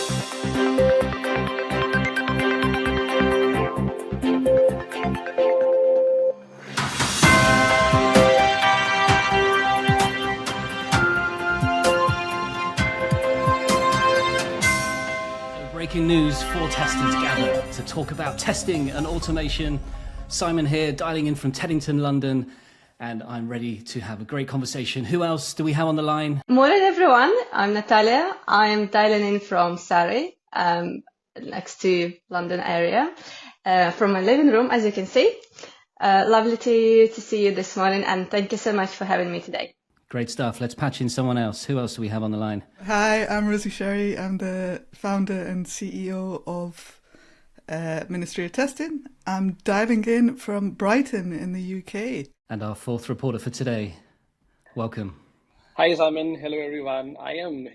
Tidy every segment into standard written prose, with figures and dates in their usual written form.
Breaking news, 4 testers gather to talk about testing and automation. Simon here, dialing in from Teddington, London, and I'm ready to have a great conversation. Who else do we have on the line? Morning, everyone. I'm Natalia. I'm dialing in from Surrey, next to London area, from my living room, as you can see. Lovely to see you this morning, and thank you so much for having me today. Great stuff. Let's patch in someone else. Who else do we have on the line? Hi, I'm Rosie. I'm the founder and CEO of Ministry of Testing. I'm dialing in from Brighton in the UK. And our 4th reporter for today. Welcome. Hi, Simon. Hello, everyone. I am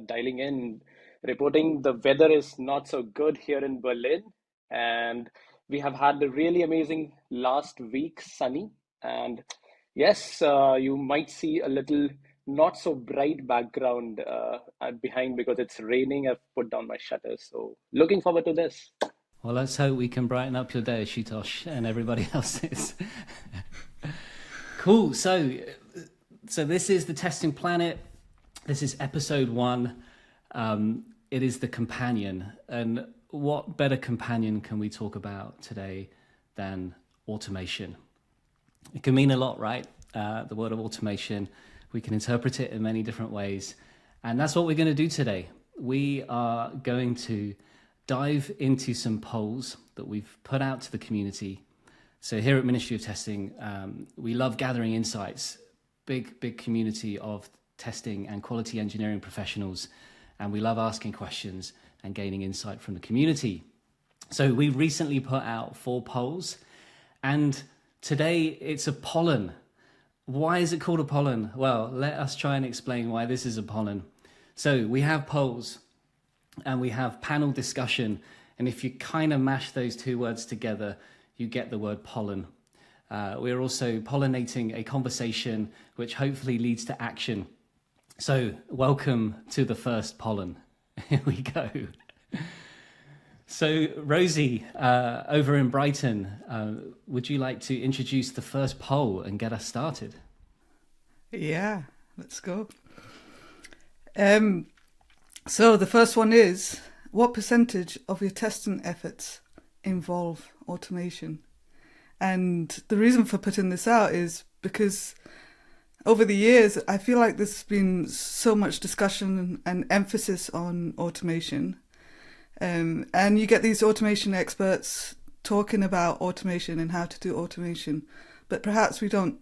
dialing in, reporting the weather is not so good here in Berlin. And we have had a really amazing last week, sunny. And yes, you might see a little not so bright background behind because it's raining. I've put down my shutters. So looking forward to this. Well, let's hope we can brighten up your day, Ashutosh, and everybody else's. Cool. So this is the Testing Planet. This is episode 1. It is the companion. And what better companion can we talk about today than automation? It can mean a lot, right? The word of automation, we can interpret it in many different ways. And that's what we're going to do today. We are going to dive into some polls that we've put out to the community. So here at Ministry of Testing, we love gathering insights, big community of testing and quality engineering professionals. And we love asking questions and gaining insight from the community. So we recently put out 4 polls, and today it's a pollen. Why is it called a pollen? Well, let us try and explain why this is a pollen. So we have polls and we have panel discussion. And if you kind of mash those 2 words together, you get the word pollen. We're also pollinating a conversation which hopefully leads to action. So welcome to the first pollen. Here we go. So Rosie, over in Brighton, would you like to introduce the first poll and get us started? Yeah, let's go. So the first one is, what percentage of your testing efforts involve automation? And the reason for putting this out is because over the years, I feel like there's been so much discussion and emphasis on automation. And you get these automation experts talking about automation and how to do automation, but perhaps we don't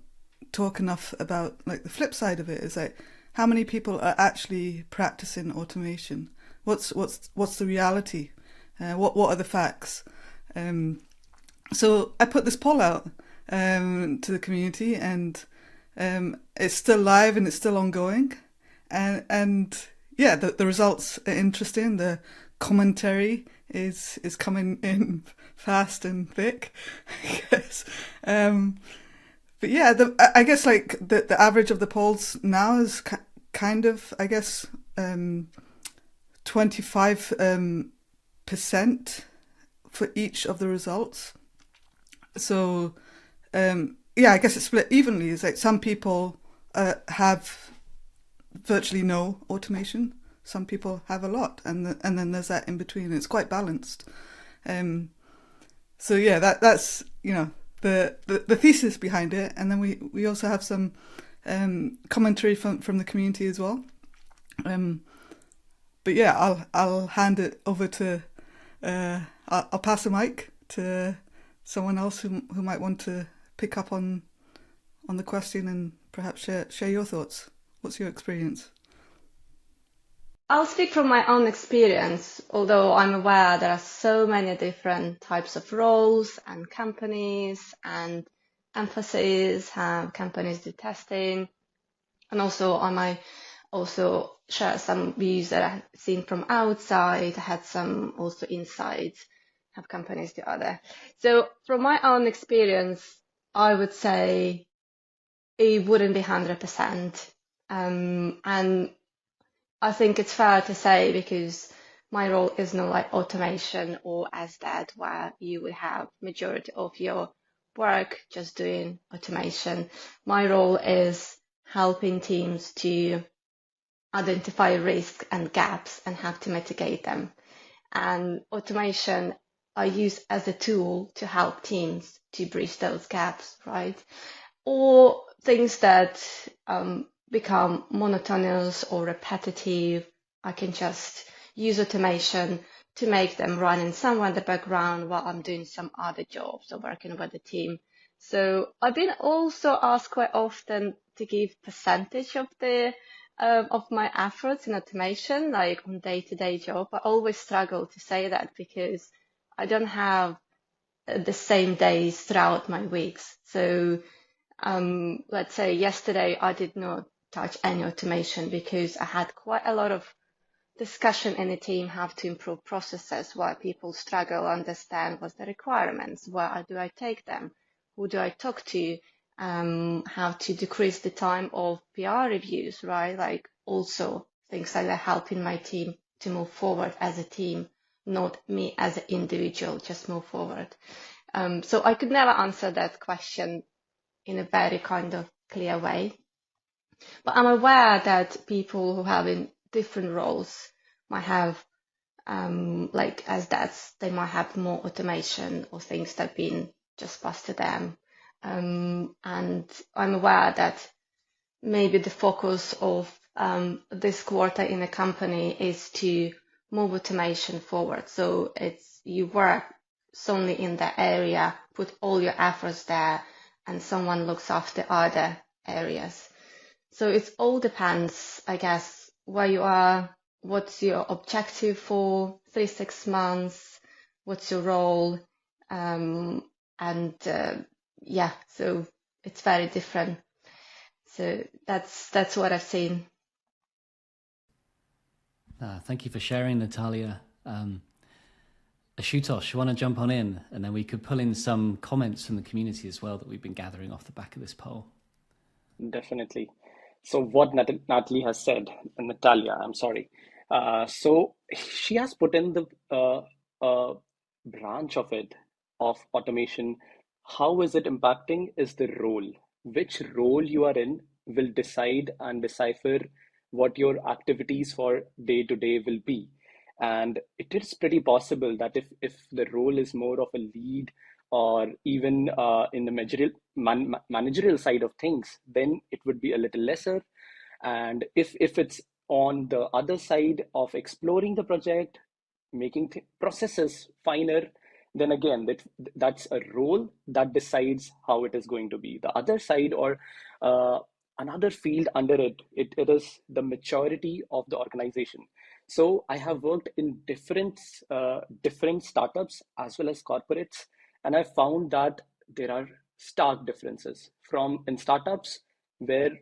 talk enough about like the flip side of it. Is like, how many people are actually practicing automation? What's the reality? What are the facts? So I put this poll out to the community, and it's still live and it's still ongoing, and yeah, the results are interesting. The commentary is coming in fast and thick, I guess. But yeah, I guess like the average of the polls now is kind of, I guess, 25% for each of the results. So yeah, I guess it's split evenly. It's like some people have virtually no automation. Some people have a lot, and then there's that in between. It's quite balanced. So yeah, that's the thesis behind it, and then we also have some commentary from the community as well. But yeah, I'll hand it over to I'll pass the mic to someone else who might want to pick up on the question and perhaps share your thoughts. What's your experience? I'll speak from my own experience, although I'm aware there are so many different types of roles and companies and emphasis, how companies do testing. And also I might also share some views that I've seen from outside. I had some also insights, how companies do other. So from my own experience, I would say it wouldn't be 100%. And I think it's fair to say, because my role is not like automation or as that, where you would have majority of your work just doing automation. My role is helping teams to identify risks and gaps and how to mitigate them. And automation I use as a tool to help teams to bridge those gaps, right? Or things that become monotonous or repetitive, I can just use automation to make them run in somewhere in the background while I'm doing some other jobs or working with the team. So I've been also asked quite often to give percentage of my efforts in automation, like on day-to-day job. I always struggle to say that because I don't have the same days throughout my weeks. So let's say yesterday I did not touch any automation because I had quite a lot of discussion in the team how to improve processes, why people struggle, understand what's the requirements, where do I take them, who do I talk to, how to decrease the time of PR reviews, right? Like also things like that helping my team to move forward as a team, not me as an individual, just move forward. So I could never answer that question in a very kind of clear way. But I'm aware that people who have in different roles might have, like as that's, they might have more automation or things that have been just passed to them. And I'm aware that maybe the focus of this quarter in the company is to move automation forward. So it's you work solely in that area, put all your efforts there, and someone looks after other areas. So it all depends, I guess, where you are, what's your objective for 3-6 months, what's your role, yeah, so it's very different. So that's what I've seen. Thank you for sharing, Natalia. Ashutosh, you want to jump on in, and then we could pull in some comments from the community as well that we've been gathering off the back of this poll. Definitely. So what Natalie has said, Natalia, I'm sorry. So she has put in the branch of it, of automation. How is it impacting is the role. Which role you are in will decide and decipher what your activities for day to day will be. And it is pretty possible that if the role is more of a lead or even in the managerial side of things, then it would be a little lesser. And if it's on the other side of exploring the project, making processes finer, then again that's a role that decides how it is going to be. The other side or another field under it is the maturity of the organization. So I have worked in different startups as well as corporates, and I found that there are stark differences from in startups where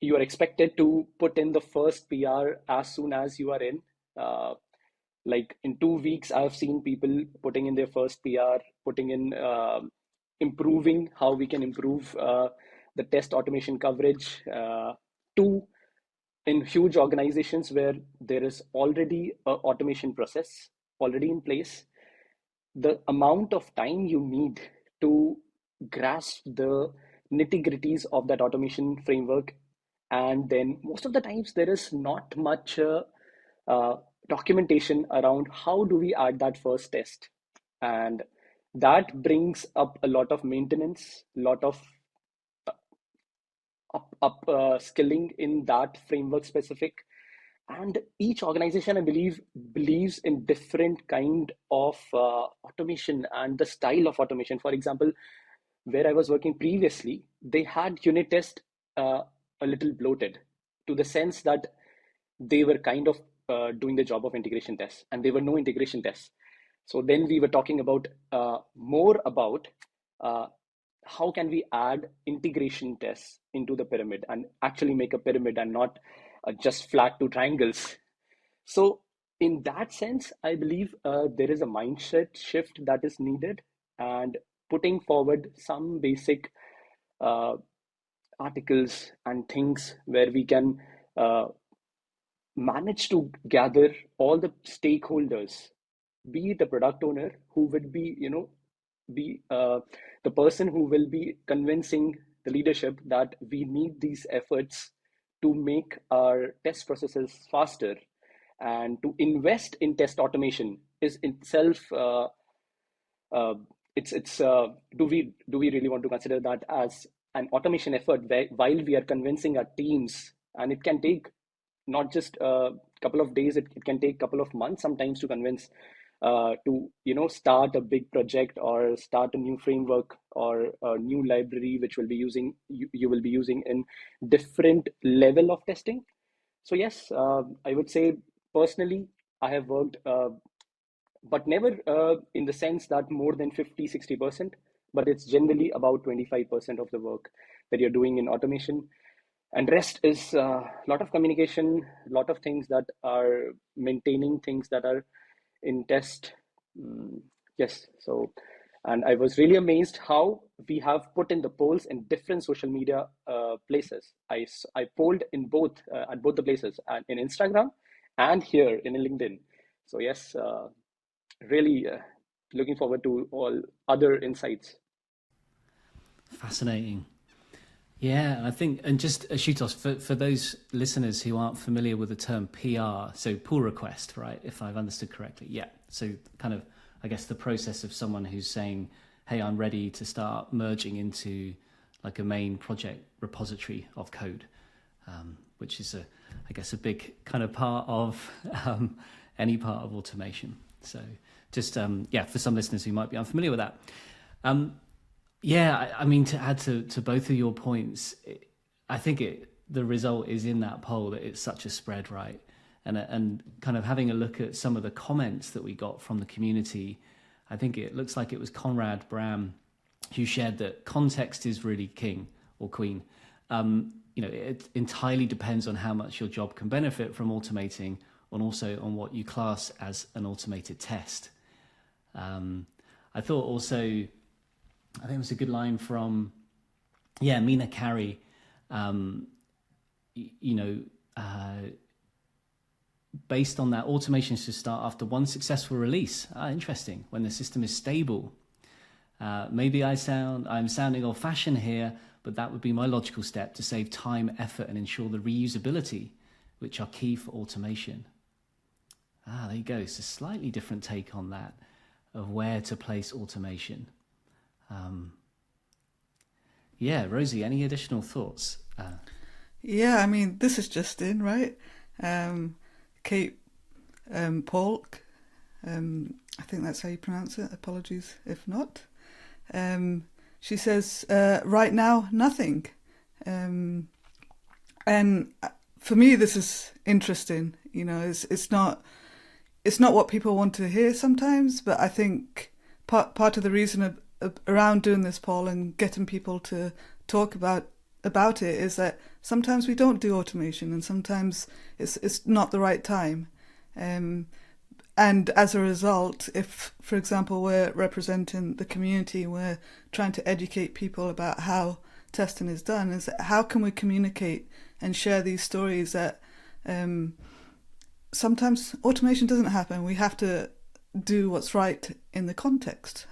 you are expected to put in the first PR as soon as you are in. Like in 2 weeks, I've seen people putting in their first PR, putting in improving how we can improve the test automation coverage. To in huge organizations where there is already a automation process already in place, the amount of time you need to grasp the nitty-gritties of that automation framework, and then most of the times there is not much uh, documentation around how do we add that first test, and that brings up a lot of maintenance, lot of skilling in that framework specific. And each organization, I believe, believes in different kind of automation and the style of automation. For example, where I was working previously, they had unit test a little bloated, to the sense that they were kind of doing the job of integration tests, and there were no integration tests. So then we were talking about more about uh, how can we add integration tests into the pyramid and actually make a pyramid and not just flat two triangles. So in that sense, I believe there is a mindset shift that is needed, and putting forward some basic uh, articles and things where we can uh, managed to gather all the stakeholders, be it the product owner who would be, be the person who will be convincing the leadership that we need these efforts to make our test processes faster, and to invest in test automation is itself it's do we really want to consider that as an automation effort while we are convincing our teams, and it can take not just a couple of days, it can take a couple of months sometimes to convince to start a big project or start a new framework or a new library which will be using you will be using in different level of testing. So yes, I would say personally I have worked but never in the sense that more than 50-60%, but it's generally about 25% of the work that you're doing in automation, and rest is a lot of communication, a lot of things that are maintaining things that are in test. Yes, so, and I was really amazed how we have put in the polls in different social media places. I polled in both at both the places, in Instagram and here in LinkedIn. So yes, really looking forward to all other insights. Fascinating. Yeah, and I think, and just Ashutosh, for those listeners who aren't familiar with the term PR, so pull request, right? If I've understood correctly. Yeah. So kind of, I guess, the process of someone who's saying, hey, I'm ready to start merging into like a main project repository of code, which is I guess a big kind of part of any part of automation. So just, for some listeners who might be unfamiliar with that. I mean, to add to both of your points, I think the result is in that poll that it's such a spread, right? And kind of having a look at some of the comments that we got from the community, I think it looks like it was Conrad Bram who shared that context is really king or queen. It entirely depends on how much your job can benefit from automating, and also on what you class as an automated test. I thought also, I think it was a good line from, Mina Carey, based on that, automation should start after one successful release. Interesting. When the system is stable. Maybe I'm sounding old-fashioned here, but that would be my logical step to save time, effort, and ensure the reusability, which are key for automation. There you go. It's a slightly different take on that, of where to place automation. Rosie, any additional thoughts? I mean, this is just in, right? Kate Polk, I think that's how you pronounce it. Apologies if not. She says, right now, nothing. And for me, this is interesting. It's not what people want to hear sometimes, but I think part of the reason around doing this poll and getting people to talk about it is that sometimes we don't do automation, and sometimes it's not the right time. And as a result, if, for example, we're representing the community, we're trying to educate people about how testing is done, is how can we communicate and share these stories that sometimes automation doesn't happen. We have to do what's right in the context.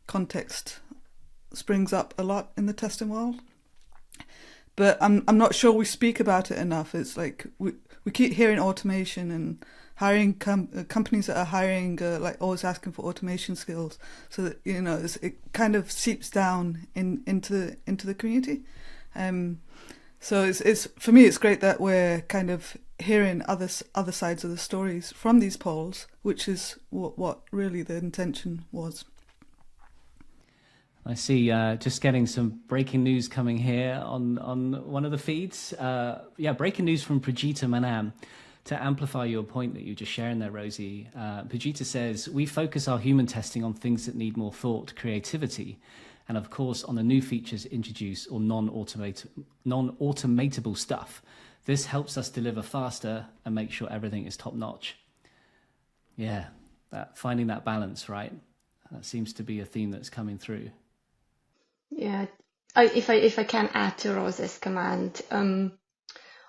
Context springs up a lot in the testing world, but I'm not sure we speak about it enough. It's like we keep hearing automation and hiring companies that are hiring like always asking for automation skills, so that it kind of seeps down into the community. So it's for me, it's great that we're kind of hearing other sides of the stories from these polls, which is what really the intention was. I see just getting some breaking news coming here on one of the feeds. Breaking news from Prajita Manam. To amplify your point that you were just sharing there, Rosie, Prajita says, we focus our human testing on things that need more thought, creativity, and of course on the new features introduced or non-automatable stuff. This helps us deliver faster and make sure everything is top notch. Yeah, finding that balance, right? That seems to be a theme that's coming through. Yeah, if I can add to Rosie's comment,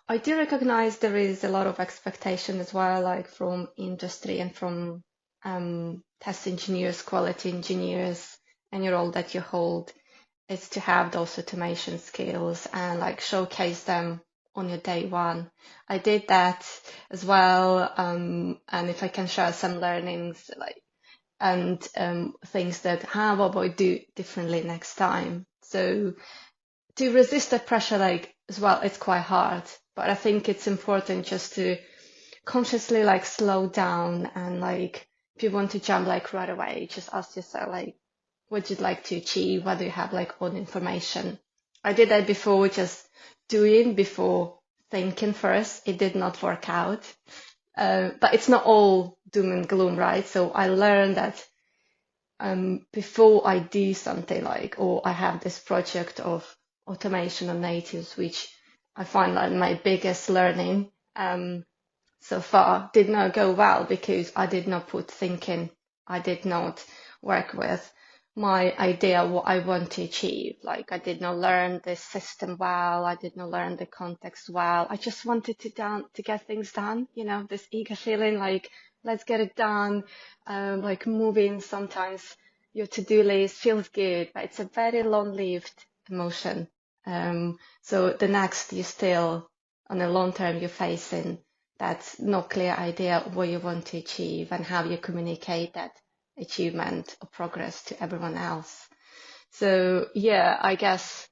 I do recognize there is a lot of expectation as well, like from industry and from test engineers, quality engineers, any role that you hold is to have those automation skills and like showcase them on your day one. I did that as well, and if I can share some learnings, like and things that how about I do differently next time. So to resist the pressure, like as well, it's quite hard. But I think it's important just to consciously like slow down and like if you want to jump like right away, just ask yourself like what you'd like to achieve, whether you have like all the information. I did that before, just doing before thinking first. It did not work out. But it's not all doom and gloom, right? So I learned that before I do something like, or I have this project of automation on natives, which I find like my biggest learning so far did not go well because I did not put thinking, I did not work with my idea what I want to achieve. Like I did not learn the system well, I did not learn the context well. I just wanted to get things done, you know, this eager feeling like let's get it done. Like moving sometimes your to-do list feels good, but it's a very long-lived emotion. So the next you still on the long term you're facing that's not clear idea what you want to achieve and how you communicate that achievement or progress to everyone else. So yeah, I guess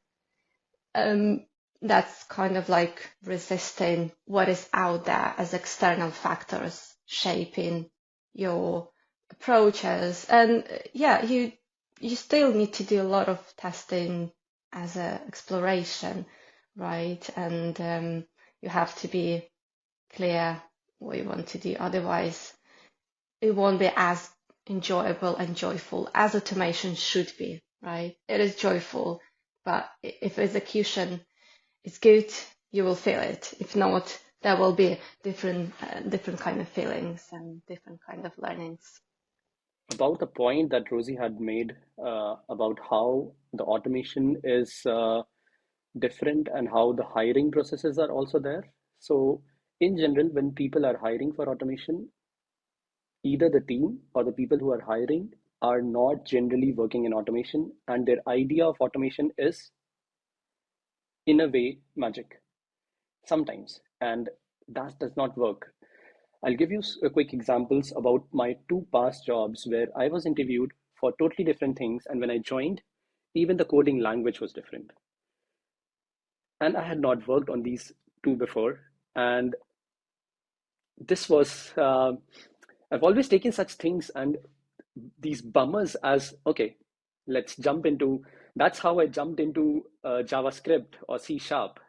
that's kind of like resisting what is out there as external factors shaping your approaches. And yeah, you still need to do a lot of testing as a exploration, right? And you have to be clear what you want to do. Otherwise, it won't be as enjoyable and joyful as automation should be, right? It is joyful, but if execution is good, you will feel it. If not, there will be different kind of feelings and different kind of learnings. About the point that Rosie had made about how the automation is different and how the hiring processes are also there. So, in general, when people are hiring for automation, either the team or the people who are hiring are not generally working in automation, and their idea of automation is, in a way, magic sometimes, and that does not work. I'll give you quick examples about my two past jobs where I was interviewed for totally different things, and when I joined, even the coding language was different. And I had not worked on these two before. And this was, I've always taken such things and these bummers as, okay, let's jump into, that's how I jumped into JavaScript or C Sharp,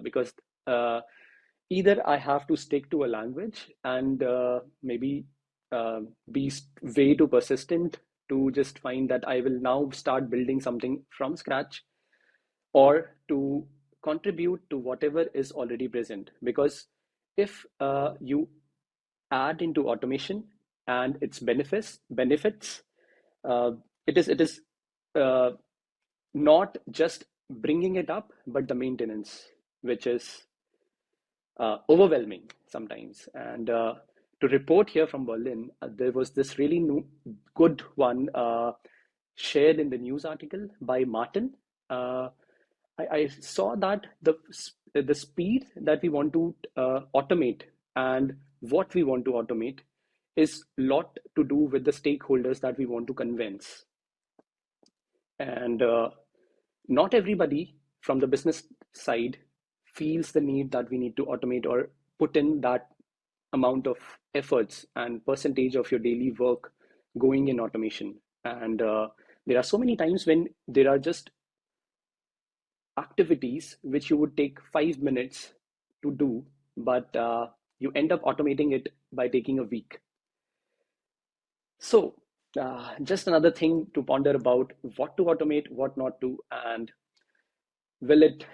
because uh, either I have to stick to a language and maybe be way too persistent to just find that I will now start building something from scratch, or to contribute to whatever is already present. Because if you add into automation and its benefits, uh, it is uh, not just bringing it up, but the maintenance, which is overwhelming sometimes. And to report here from Berlin, there was this really good one shared in the news article by Martin. Uh, I saw that the speed that we want to automate and what we want to automate is a lot to do with the stakeholders that we want to convince. And not everybody from the business side feels the need that we need to automate or put in that amount of efforts and percentage of your daily work going in automation. And there are so many times when there are just activities which you would take 5 minutes to do, but you end up automating it by taking a week. So, just another thing to ponder about: what to automate, what not to, and will it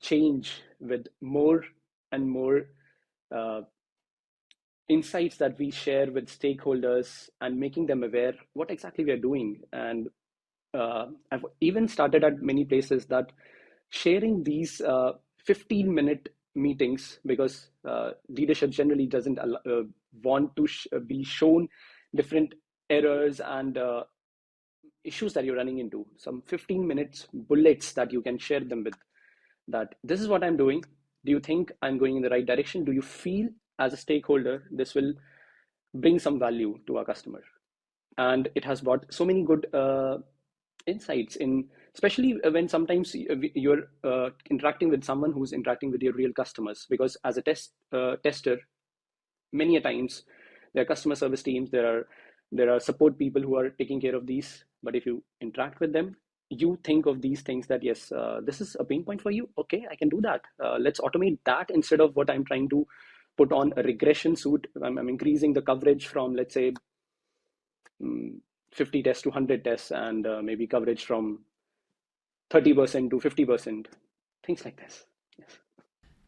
change with more and more uh, insights that we share with stakeholders and making them aware what exactly we are doing. And I've even started at many places that sharing these 15-minute meetings because leadership generally doesn't want to be shown different errors and issues that you're running into. Some 15 minutes bullets that you can share them with, that this is what I'm doing. Do you think I'm going in the right direction? Do you feel as a stakeholder this will bring some value to our customer? And it has brought so many good insights in, especially when sometimes you're interacting with someone who's interacting with your real customers, because as a tester, many a times there are customer service teams, there are support people who are taking care of these, but if you interact with them, you think of these things that yes, this is a pain point for you, okay, I can do that, let's automate that, instead of what I'm trying to put on a regression suit. I'm increasing the coverage from, let's say, 50 tests to 100 tests, and maybe coverage from 30% to 50%, things like this. Yes.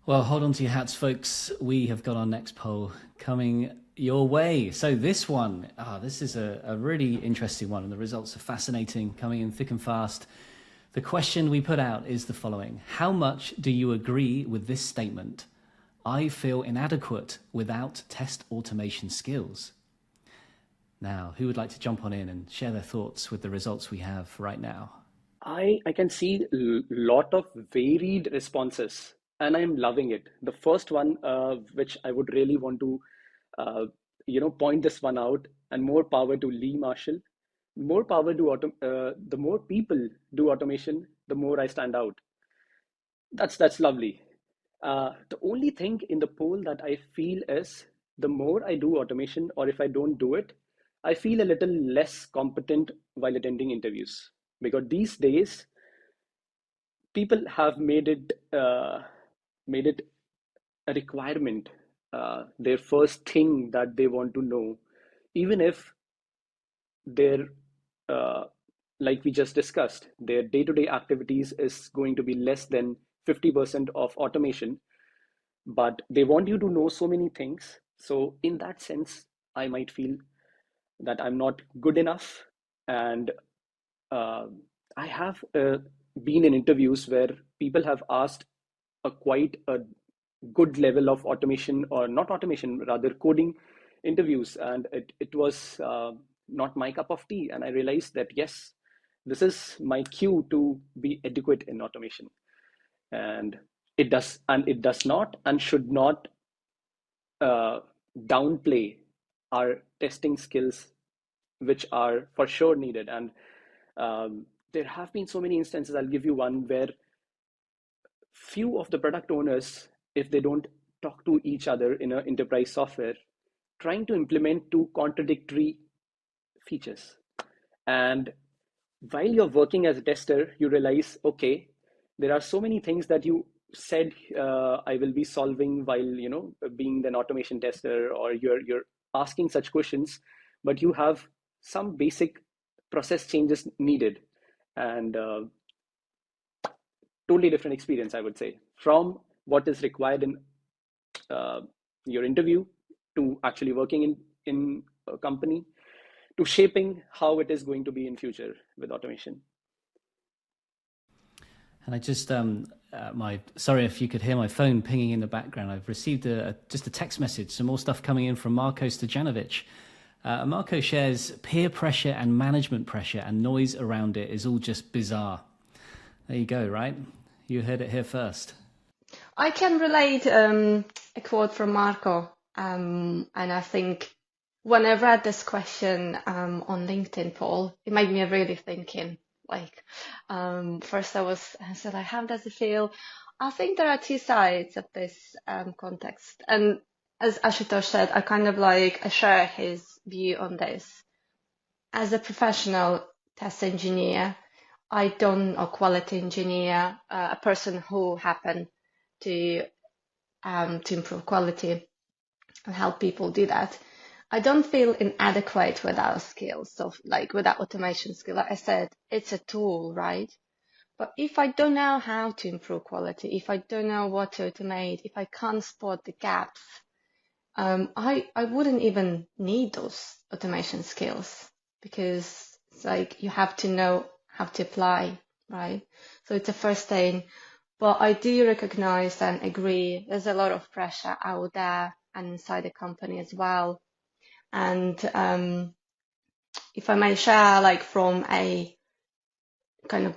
Well, hold on to your hats, folks. We have got our next poll coming your way. So this one, this is a really interesting one, and the results are fascinating, coming in thick and fast. The question we put out is the following: how much do you agree with this statement? I feel inadequate without test automation skills. Now, who would like to jump on in and share their thoughts with the results we have right now? I can see a lot of varied responses, and I'm loving it. The first one, which I would really want to, point this one out, and more power to Lee Marshall. More power to the more people do automation, the more I stand out. That's lovely. The only thing in the poll that I feel is, the more I do automation, or if I don't do it, I feel a little less competent while attending interviews, because these days people have made it a requirement, their first thing that they want to know, even if their like we just discussed, their day-to-day activities is going to be less than 50% of automation, but they want you to know so many things. So in that sense, I might feel that I'm not good enough. And I have been in interviews where people have asked quite a good level of automation, or not automation, rather coding interviews, and it was not my cup of tea. And I realized that yes, this is my cue to be adequate in automation, and it does not and should not downplay our testing skills, which are for sure needed. And there have been so many instances. I'll give you one where few of the product owners, if they don't talk to each other in an enterprise software, trying to implement two contradictory features. And while you're working as a tester, you realize, okay, there are so many things that you said I will be solving while being an automation tester, or you're asking such questions, but you have some basic process changes needed, and totally different experience, I would say, from what is required in your interview, to actually working in a company, to shaping how it is going to be in future with automation. And I just, sorry if you could hear my phone pinging in the background. I've received just a text message, some more stuff coming in from Marko Stojanovic. Marko shares, peer pressure and management pressure and noise around it is all just bizarre. There you go, right? You heard it here first. I can relate a quote from Marco, and I think when I read this question on LinkedIn poll, it made me really thinking. First I said, like, how does it feel? I think there are two sides of this context, and as Ashutosh said, I share his view on this. As a professional test engineer, or quality engineer, a person who happened to improve quality and help people do that, I don't feel inadequate without skills. So without automation skill, like I said, it's a tool, right? But if I don't know how to improve quality, if I don't know what to automate, if I can't spot the gaps, I wouldn't even need those automation skills, because it's like you have to know how to apply, right? So it's the first thing. But I do recognize and agree there's a lot of pressure out there and inside the company as well. And if I may share, like from a kind of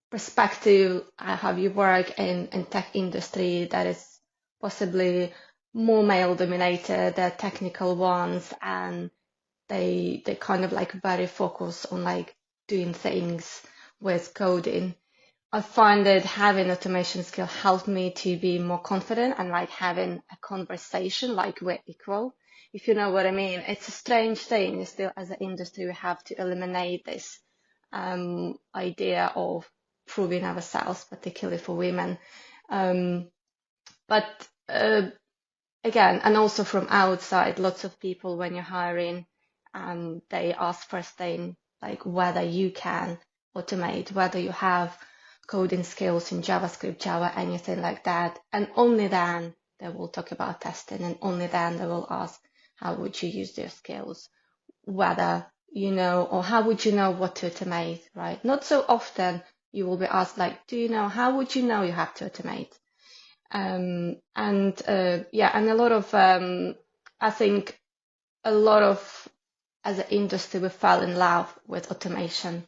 perspective, how you work in tech industry that is possibly more male dominated, the technical ones, and they kind of like very focused on like doing things with coding. I find that having automation skill helped me to be more confident and like having a conversation like we're equal, if you know what I mean. It's a strange thing. Still, as an industry, we have to eliminate this idea of proving ourselves, particularly for women. But again, and also from outside, lots of people when you're hiring, they ask first thing like whether you can automate, whether you have coding skills in JavaScript, Java, anything like that. And only then they will talk about testing, and only then they will ask how would you use their skills, whether you know, or how would you know what to automate, right? Not so often you will be asked like, do you know, how would you know you have to automate? And a lot of, I think a lot of, as an industry, we fell in love with automation,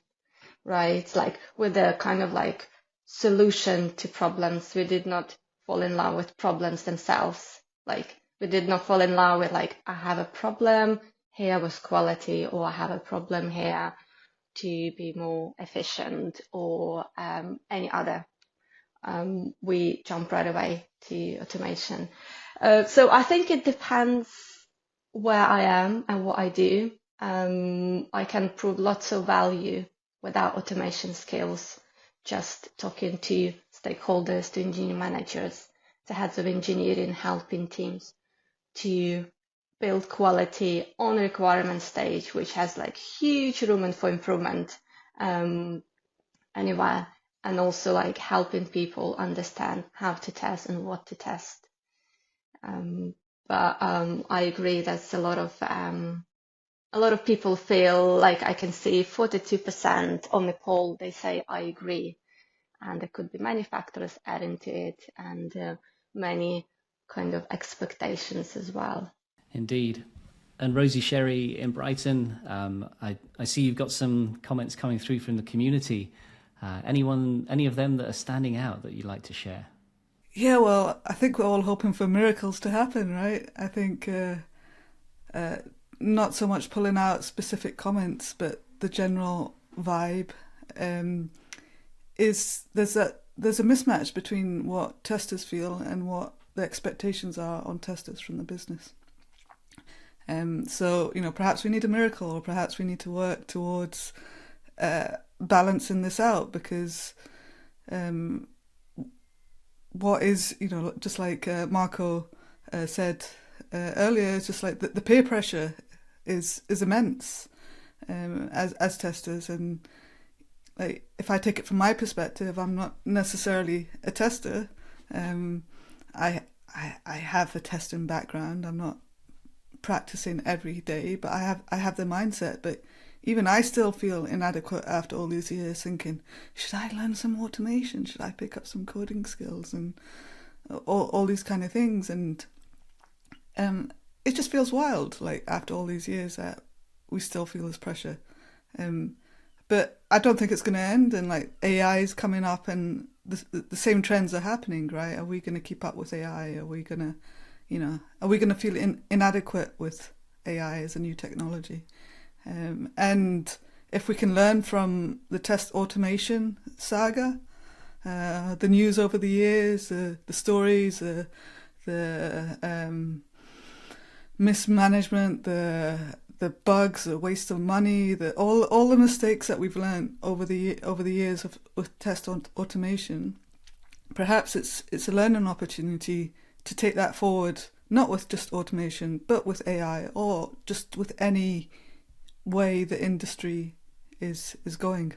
right? Like with the kind of like solution to problems. We did not fall in love with problems themselves. Like we did not fall in love with like, I have a problem here with quality, or I have a problem here to be more efficient, or any other. We jump right away to automation. So I think it depends where I am and what I do. I can prove lots of value without automation skills, just talking to stakeholders, to engineering managers, to heads of engineering, helping teams to build quality on requirement stage, which has like huge room for improvement anywhere, and also like helping people understand how to test and what to test. But I agree that's a lot of people feel like, I can see 42% on the poll, they say I agree. And there could be many factors adding to it, and many kind of expectations as well. Indeed. And Rosie, Sherry in Brighton, I see you've got some comments coming through from the community. Any of them that are standing out that you'd like to share? Yeah, well, I think we're all hoping for miracles to happen, right? I think not so much pulling out specific comments, but the general vibe is there's a mismatch between what testers feel and what the expectations are on testers from the business. So, perhaps we need a miracle, or perhaps we need to work towards balancing this out, because what is, just like Marco said earlier, it's just like the peer pressure is immense as testers. And like, if I take it from my perspective, I'm not necessarily a tester. I have a testing background. I'm not practicing every day, but I have the mindset. But even I still feel inadequate after all these years, thinking, should I learn some automation? Should I pick up some coding skills and all these kind of things? And it just feels wild, like after all these years, that we still feel this pressure. But I don't think it's going to end, and like AI is coming up, and the same trends are happening, right? Are we going to keep up with AI? Are we going to feel inadequate with AI as a new technology? And if we can learn from the test automation saga, the news over the years, the stories, the mismanagement, the bugs, the waste of money, all the mistakes that we've learned over the years with test automation, perhaps it's a learning opportunity to take that forward, not with just automation, but with AI, or just with any way the industry is going.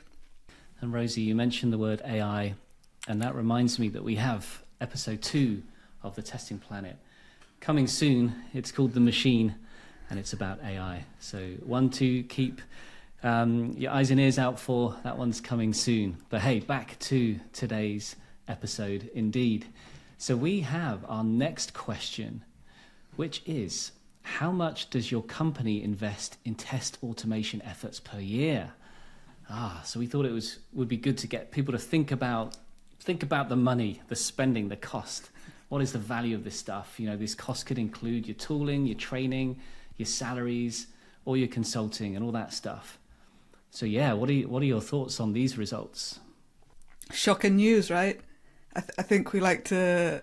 And Rosie, you mentioned the word AI, and that reminds me that we have episode 2 of the Testing Planet coming soon. It's called The Machine, and it's about AI. So one to keep your eyes and ears out for. That one's coming soon. But hey, back to today's episode indeed. So we have our next question, which is, how much does your company invest in test automation efforts per year? So we thought it would be good to get people to think about the money, the spending, the cost. What is the value of this stuff? You know, this cost could include your tooling, your training, your salaries, or your consulting and all that stuff. So yeah, what are your thoughts on these results? Shocking news, right? I think we like to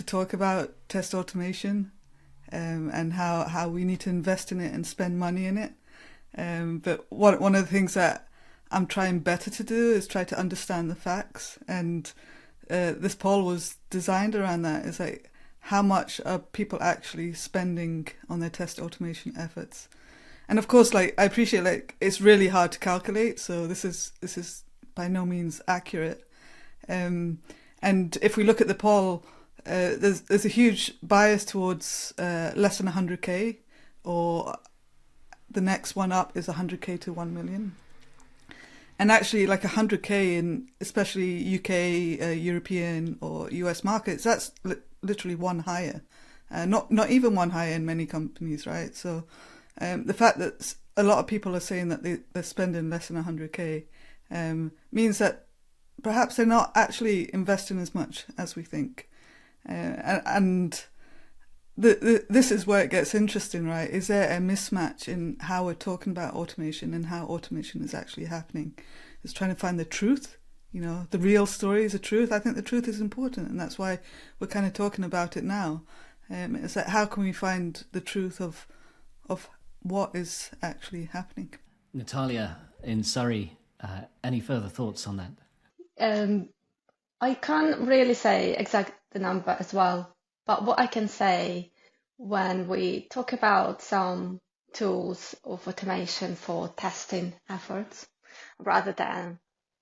talk about test automation, and how we need to invest in it and spend money in it. But one of the things that I'm trying better to do is try to understand the facts, and this poll was designed around that. It's like, how much are people actually spending on their test automation efforts? And of course, like, I appreciate, like, it's really hard to calculate, so this is by no means accurate. And if we look at the poll, there's a huge bias towards less than 100k, or the next one up is 100k to 1 million. And actually, like 100k in especially UK, European or US markets, that's literally one higher. Not even one higher in many companies, right? So the fact that a lot of people are saying that they're spending less than 100k means that perhaps they're not actually investing as much as we think. And this is where it gets interesting, right? Is there a mismatch in how we're talking about automation and how automation is actually happening? It's trying to find the truth, you know, the real story is the truth. I think the truth is important, and that's why we're kind of talking about it now. It's like, how can we find the truth of what is actually happening? Natalia in Surrey, any further thoughts on that? I can't really say exact the number as well, but what I can say, when we talk about some tools of automation for testing efforts, rather than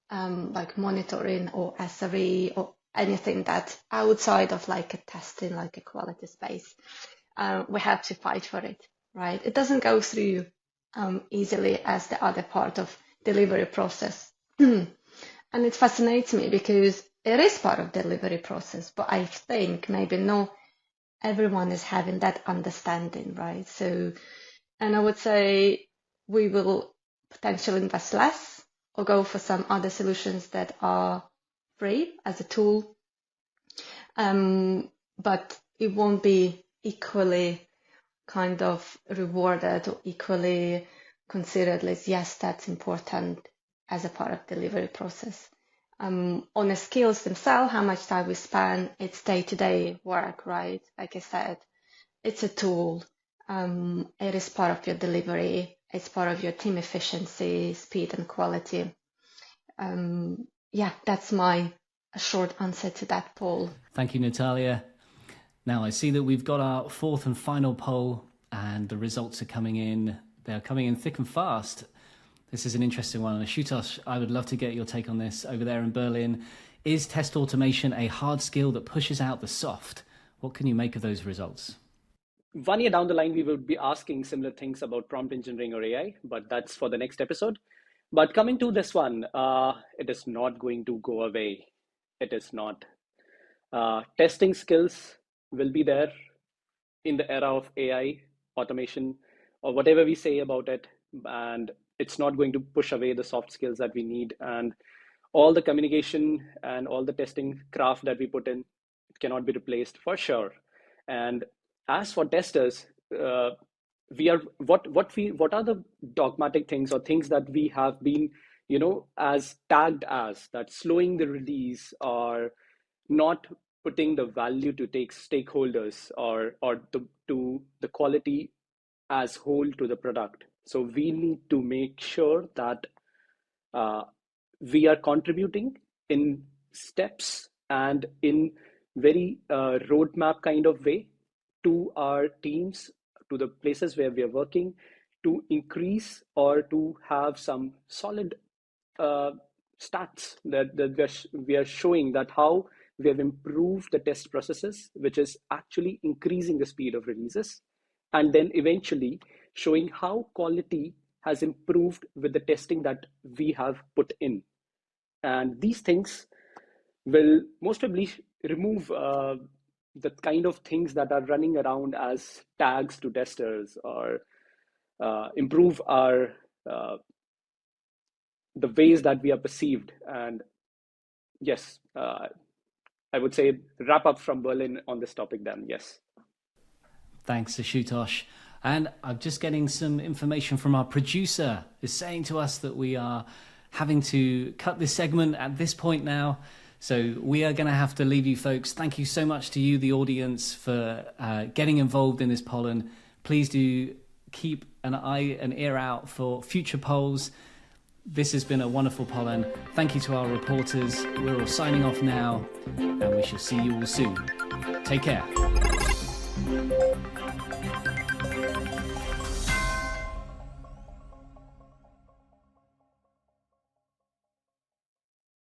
like monitoring or SRE or anything that's outside of like a testing, like a quality space, we have to fight for it, right? It doesn't go through easily as the other part of delivery process. And it fascinates me because it is part of delivery process, but I think maybe not everyone is having that understanding, right? So, and I would say we will potentially invest less or go for some other solutions that are free as a tool. But it won't be equally kind of rewarded or equally considered as, yes, that's important as a part of delivery process. On the skills themselves, how much time we spend, it's day-to-day work, right? Like I said, it's a tool. It is part of your delivery. It's part of your team efficiency, speed, and quality. Yeah, that's my short answer to that poll. Thank you, Natalia. Now I see that we've got our fourth and final poll, and the results are coming in. They're coming in thick and fast. This is an interesting one. Ashutosh, I would love to get your take on this over there in Berlin. Is test automation a hard skill that pushes out the soft? What can you make of those results? 1 year down the line, we will be asking similar things about prompt engineering or AI, but that's for the next episode. But coming to this one, it is not going to go away. It is not. Testing skills will be there in the era of AI, automation, or whatever we say about it. And it's not going to push away the soft skills that we need. And all the communication and all the testing craft that we put in, it cannot be replaced for sure. And as for testers, we are what are the dogmatic things or things that we have been, as tagged as that slowing the release or not putting the value to take stakeholders or to the quality as whole to the product. So we need to make sure that we are contributing in steps and in very roadmap kind of way to our teams, to the places where we are working, to increase or to have some solid stats that we are showing that how we have improved the test processes, which is actually increasing the speed of releases, and then eventually showing how quality has improved with the testing that we have put in. And these things will most probably remove the kind of things that are running around as tags to testers, or improve our the ways that we are perceived. And yes, I would say wrap up from Berlin on this topic then. Yes. Thanks, Ashutosh. And I'm just getting some information from our producer, who's saying to us that we are having to cut this segment at this point now. So we are going to have to leave you folks. Thank you so much to you, the audience, for getting involved in this pollen. Please do keep an eye and ear out for future polls. This has been a wonderful pollen. Thank you to our reporters. We're all signing off now, and we shall see you all soon. Take care.